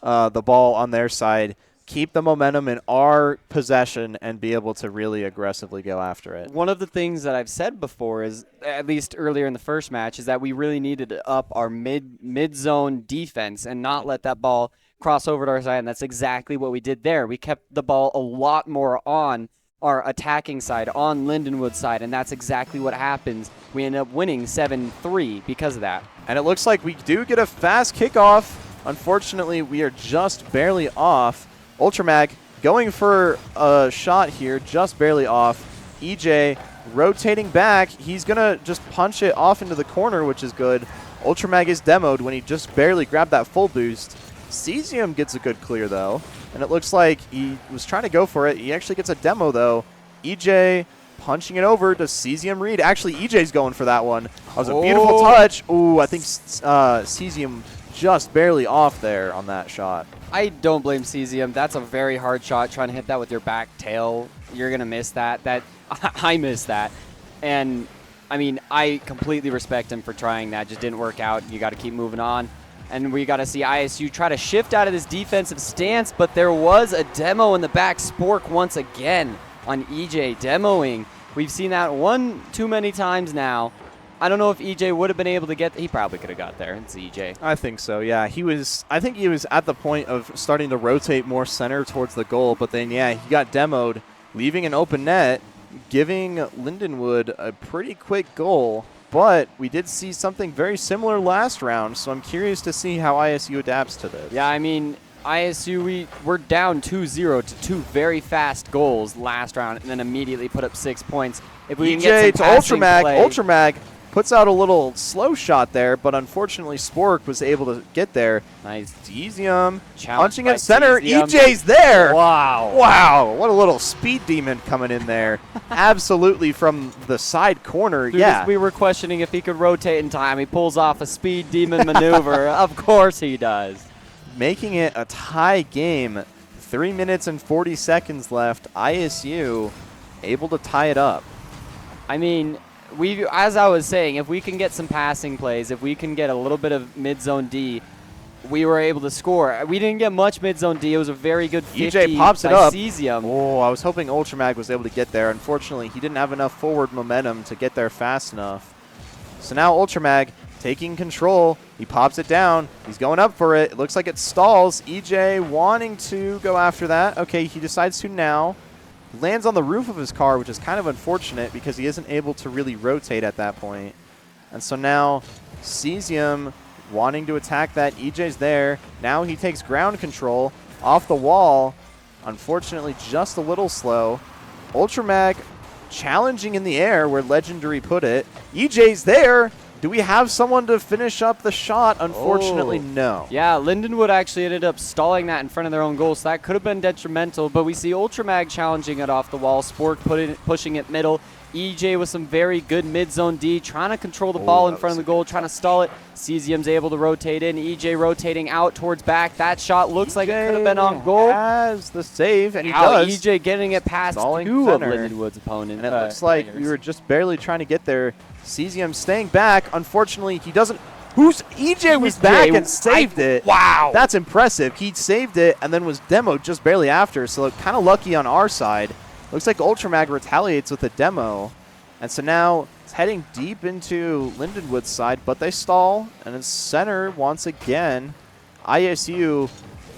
the ball on their side, keep the momentum in our possession, and be able to really aggressively go after it. One of the things that I've said before is, at least earlier in the first match, is that we really needed to up our mid-zone defense and not let that ball cross over to our side, and that's exactly what we did there. We kept the ball a lot more on our attacking side, on Lindenwood's side, and that's exactly what happens. We end up winning 7-3 because of that. And it looks like we do get a fast kickoff. Unfortunately, we are just barely off. Ultramag going for a shot here, just barely off. EJ rotating back. He's going to just punch it off into the corner, which is good. Ultramag is demoed when he just barely grabbed that full boost. Cesium gets a good clear, though, and it looks like he was trying to go for it. He actually gets a demo, though. EJ punching it over to Cesium Reed. Actually, EJ's going for that one. That was a beautiful touch. Ooh, I think Cesium just barely off there on that shot. I don't blame Cesium. That's a very hard shot, trying to hit that with your back tail. You're going to miss that. I missed that. And, I mean, I completely respect him for trying that. Just didn't work out. You got to keep moving on. And we got to see ISU try to shift out of this defensive stance, but there was a demo in the back. Spork once again on EJ demoing. We've seen that one too many times now. I don't know if EJ would have been able to get. He probably could have got there. It's EJ. I think so. Yeah, I think he was at the point of starting to rotate more center towards the goal, but then he got demoed, leaving an open net, giving Lindenwood a pretty quick goal. But we did see something very similar last round, so I'm curious to see how ISU adapts to this. Yeah, I mean, ISU, we're down 2-0 to 2 very fast goals last round, and then immediately put up 6 points. If we can get some passing play, Ultramag puts out a little slow shot there, but unfortunately Spork was able to get there. Nice. Cesium punching at center. Cesium. EJ's there. Wow. Wow. What a little speed demon coming in there. Absolutely from the side corner. Dude, yeah. We were questioning if he could rotate in time. He pulls off a speed demon maneuver. Of course he does. Making it a tie game. 3 minutes and 40 seconds left. ISU able to tie it up. I mean, as I was saying, if we can get some passing plays, if we can get a little bit of mid-zone D, we were able to score. We didn't get much mid-zone D. It was a very good 50 EJ pops it by up. Cesium. Oh, I was hoping Ultramag was able to get there. Unfortunately, he didn't have enough forward momentum to get there fast enough. So now Ultramag taking control. He pops it down. He's going up for it. It looks like it stalls. EJ wanting to go after that. Okay, he decides to now. Lands on the roof of his car, which is kind of unfortunate because he isn't able to really rotate at that point. And so now Cesium wanting to attack that. EJ's there. Now he takes ground control off the wall. Unfortunately, just a little slow. Ultramag challenging in the air where Legendary put it. EJ's there. Do we have someone to finish up the shot? Unfortunately, no. Yeah, Lindenwood actually ended up stalling that in front of their own goal, so that could have been detrimental. But we see Ultramag challenging it off the wall, Spork pushing it middle. EJ with some very good mid-zone D, trying to control the ball in front of the goal, trying to stall it. Cesium's able to rotate in. EJ rotating out towards back. That shot looks like it could have been on goal. Has the save, and he Now does. EJ getting it past Stalling two of center. Lindenwood's opponents. And it looks like we were just barely trying to get there. Cesium staying back. Unfortunately, he doesn't. EJ was back and saved it. Wow. That's impressive. He saved it and then was demoed just barely after, so kind of lucky on our side. Looks like Ultramag retaliates with a demo. And so now it's heading deep into Lindenwood's side, but they stall. And it's center once again. ISU,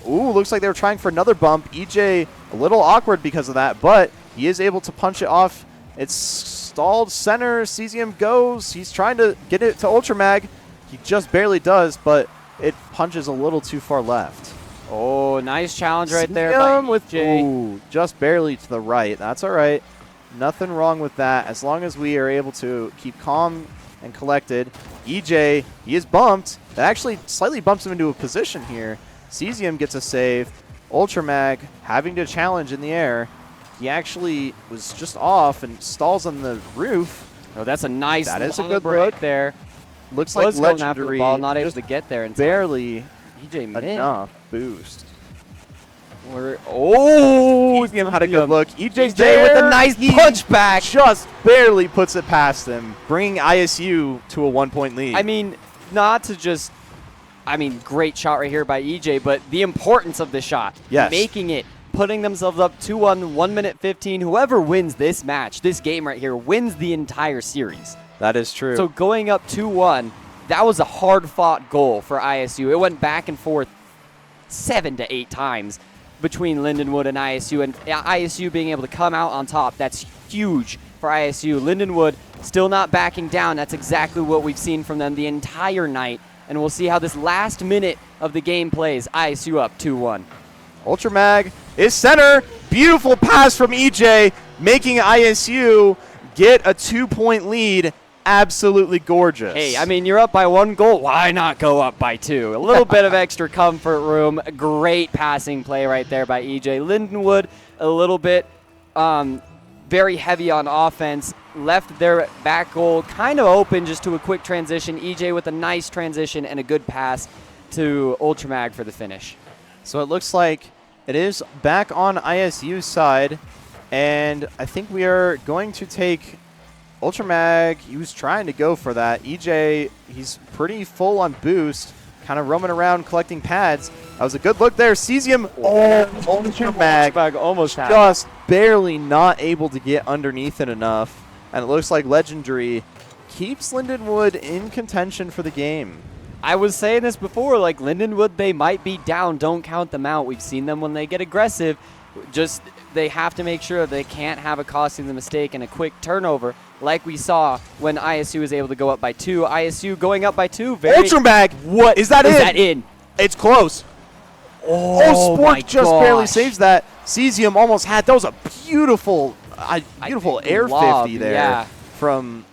looks like they were trying for another bump. EJ a little awkward because of that, but he is able to punch it off. It's stalled center. Cesium goes. He's trying to get it to Ultramag. He just barely does, but it punches a little too far left. Oh, nice challenge right there by Cesium with EJ. just barely to the right. That's all right. Nothing wrong with that as long as we are able to keep calm and collected. EJ, he is bumped. That actually slightly bumps him into a position here. Cesium gets a save. Ultramag having to challenge in the air. He actually was just off and stalls on the roof. Oh, that's a nice That is a long good break look. there. Looks like Was going after the Legendary ball, not able just to get there. And barely EJ missed. enough boost. Cesium Had a good look. EJ's EJ there with a nice punch back. Just barely puts it past him, bringing ISU to a 1-point lead. I mean, not to just, great shot right here by EJ, but the importance of the shot. Yes. Making it, putting themselves up 2-1, 1 minute 15. Whoever wins this match, this game right here, wins the entire series. That is true. So going up 2-1, that was a hard-fought goal for ISU. It went back and forth 7 to 8 times between Lindenwood and ISU, and ISU being able to come out on top, that's huge for ISU. Lindenwood still not backing down. That's exactly what we've seen from them the entire night, and we'll see how this last minute of the game plays. ISU up 2-1. Ultramag is center. Beautiful pass from EJ, making ISU get a 2-point lead. Absolutely gorgeous. Hey, you're up by 1 goal. Why not go up by 2? A little bit of extra comfort room. Great passing play right there by EJ. Lindenwood, a little bit very heavy on offense. Left their back goal kind of open just to a quick transition. EJ with a nice transition and a good pass to Ultramag for the finish. So it looks like it is back on ISU's side, and I think we are going to take Ultramag. He was trying to go for that. EJ, he's pretty full on boost, kind of roaming around collecting pads. That was a good look there. Cesium, Ultramag almost just barely not able to get underneath it enough, and it looks like Legendary keeps Lindenwood in contention for the game. I was saying this before, like Lindenwood, they might be down. Don't count them out. We've seen them when they get aggressive. Just they have to make sure they can't have a costing the mistake and a quick turnover like we saw when ISU was able to go up by 2. ISU going up by 2. Ultramag, what? Is that in? Is that in? It's close. Spork just barely saves that. Cesium almost had. That was a beautiful air lob, 50 there yeah. from,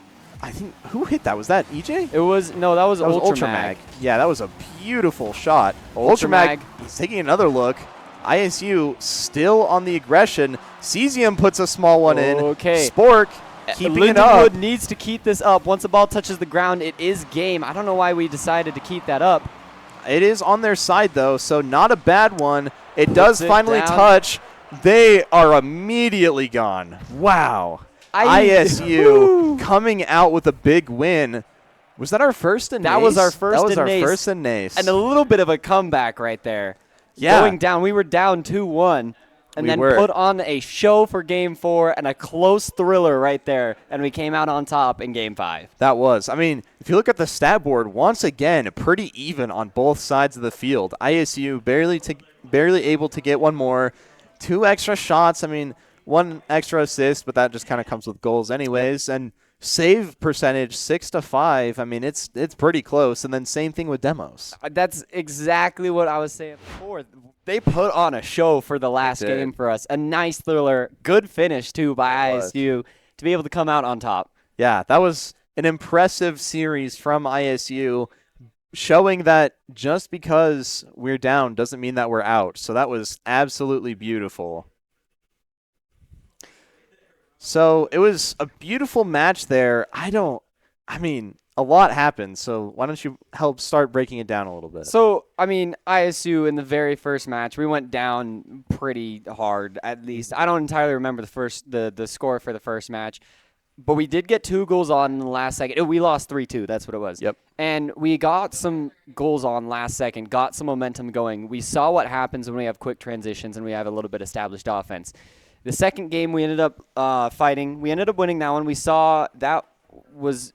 I think, who hit that? Was that EJ? It was, no, that was Ultramag. Yeah, that was a beautiful shot. Ultramag. He's taking another look. ISU still on the aggression. Cesium puts a small one in. Okay. Spork keeping it up. Lindenwood needs to keep this up. Once the ball touches the ground, it is game. I don't know why we decided to keep that up. It is on their side, though, so not a bad one. It does it finally down. touch. They are immediately gone. Wow. ISU coming out with a big win. Was that our first in NACE? That was our first That was in our NACE. first in NACE. And a little bit of a comeback right there. Yeah. Going down, we were down 2-1. And We then were. put on a show for Game 4 and a close thriller right there. And we came out on top in Game 5. That was. I mean, if you look at the stat board, once again, pretty even on both sides of the field. ISU barely able to get one more. 2 extra shots. I mean, 1 extra assist, but that just kind of comes with goals anyways. And save percentage 6-5. I mean, it's pretty close. And then same thing with demos. That's exactly what I was saying before. They put on a show for the last game for us. A nice thriller. Good finish, too, by ISU to be able to come out on top. Yeah, that was an impressive series from ISU, showing that just because we're down doesn't mean that we're out. So that was absolutely beautiful. So it was a beautiful match there. I mean, a lot happened. So why don't you help start breaking it down a little bit? So, I mean, ISU in the very first match, we went down pretty hard, at least. I don't entirely remember the score for the first match, but we did get 2 goals on in the last second. We lost 3-2. That's what it was. Yep. And we got some goals on last second, got some momentum going. We saw what happens when we have quick transitions and we have a little bit established offense. The second game, we ended up fighting. We ended up winning that one. We saw that was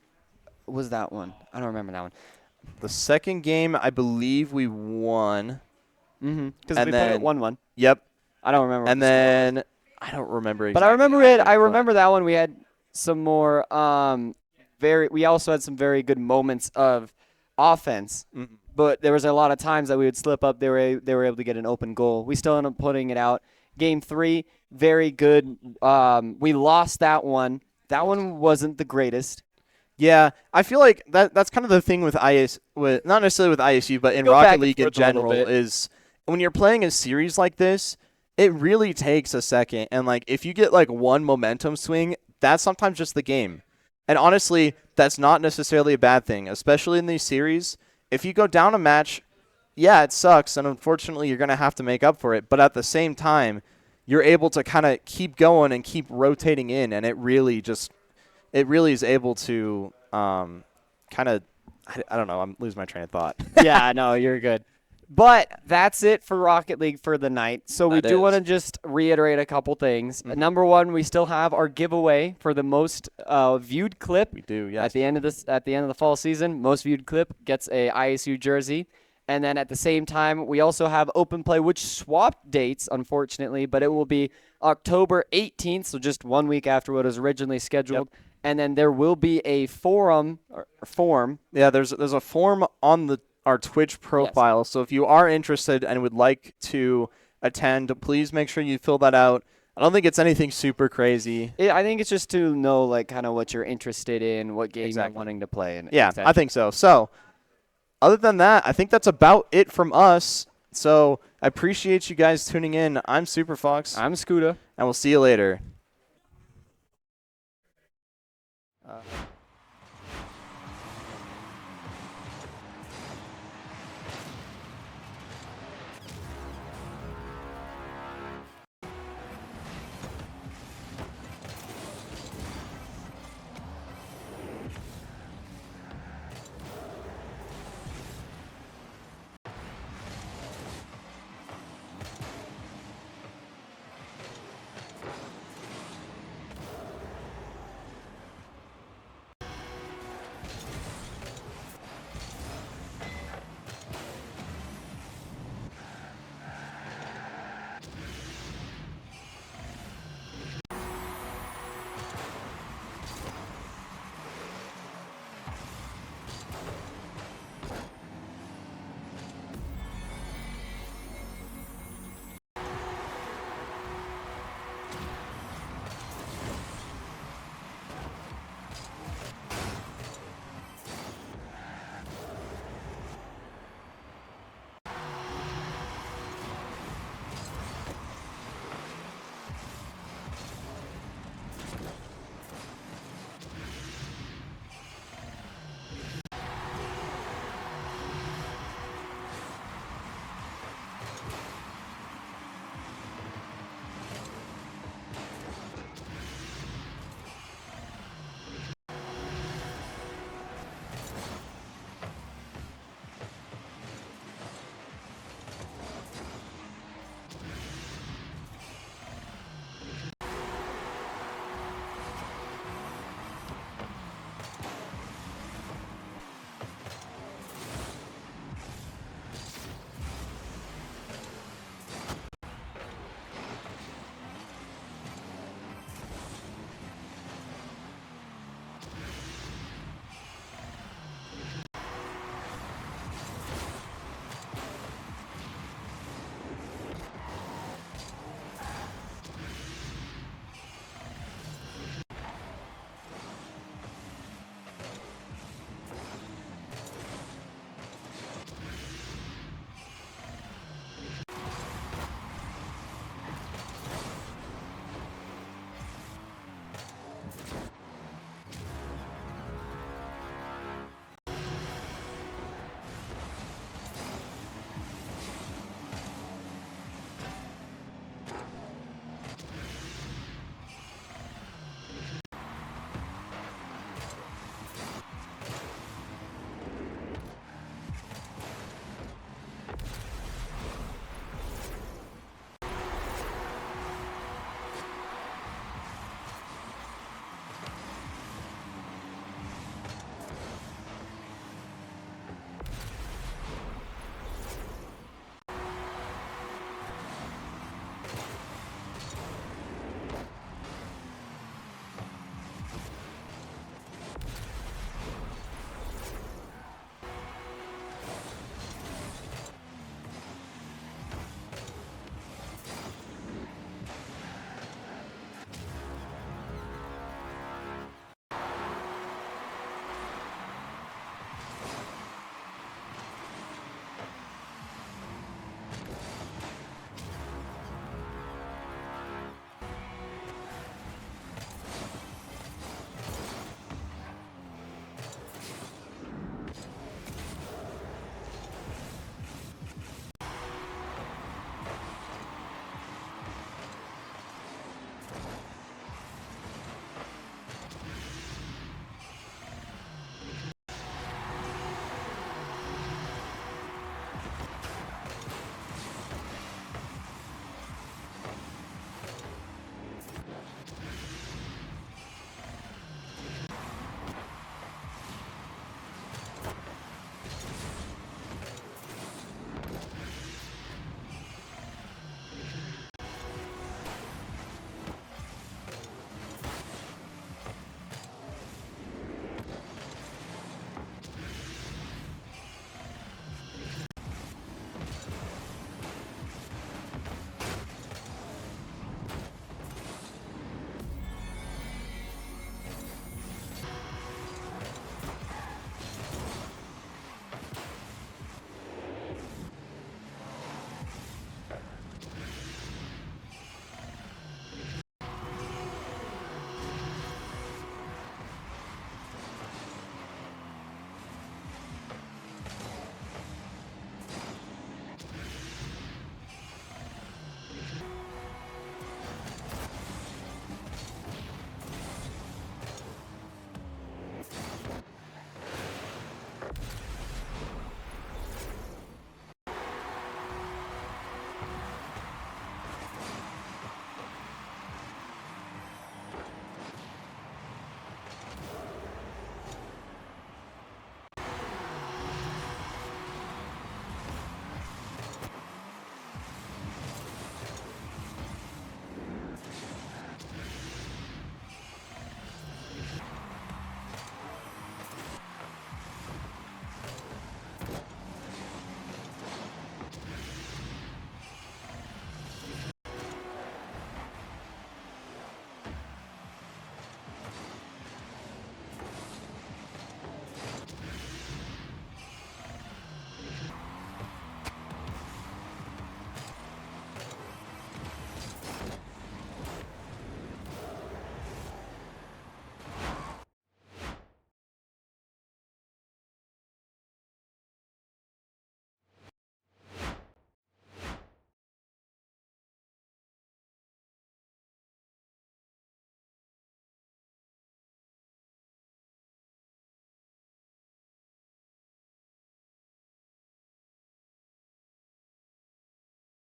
that one. I don't remember that one. The second game, I believe we won. Because And we played then- it 1-1. Yep. I don't remember. And what the score was. then I don't remember exactly. But I remember it. I remember that one. We had some more we also had some very good moments of offense. Mhm. But there was a lot of times that we would slip up. They were able to get an open goal. We still ended up putting it out. Game 3, very good. We lost that one. That one wasn't the greatest. Yeah, I feel like that's kind of the thing with not necessarily with ISU, but in Go back Rocket and League in forth a little general, bit. is when you're playing a series like this, it really takes a second. And like if you get like one momentum swing, that's sometimes just the game. And honestly, that's not necessarily a bad thing, especially in these series. If you go down a match, yeah, it sucks, and unfortunately you're going to have to make up for it. But at the same time, you're able to kind of keep going and keep rotating in, and it really is able to kind of, I don't know, I'm losing my train of thought. Yeah, no, you're good. But that's it for Rocket League for the night. So we That do is. want to just reiterate a couple things. Number one, we still have our giveaway for the most viewed clip. We do, yes. At the end of the fall season, most viewed clip gets a ISU jersey. And then at the same time, we also have open play, which swapped dates, unfortunately, but it will be October 18th, so just 1 week after what was originally scheduled. Yep. And then there will be a form. Yeah, there's a form on our Twitch profile. So if you are interested and would like to attend, please make sure you fill that out. I don't think it's anything super crazy. I think it's just to know, like, kind of what you're interested in, what game Exactly. you're wanting to play. And Yeah, I think so. So other than that, I think that's about it from us. So I appreciate you guys tuning in. I'm Super Fox, I'm Scooter. and we'll see you later.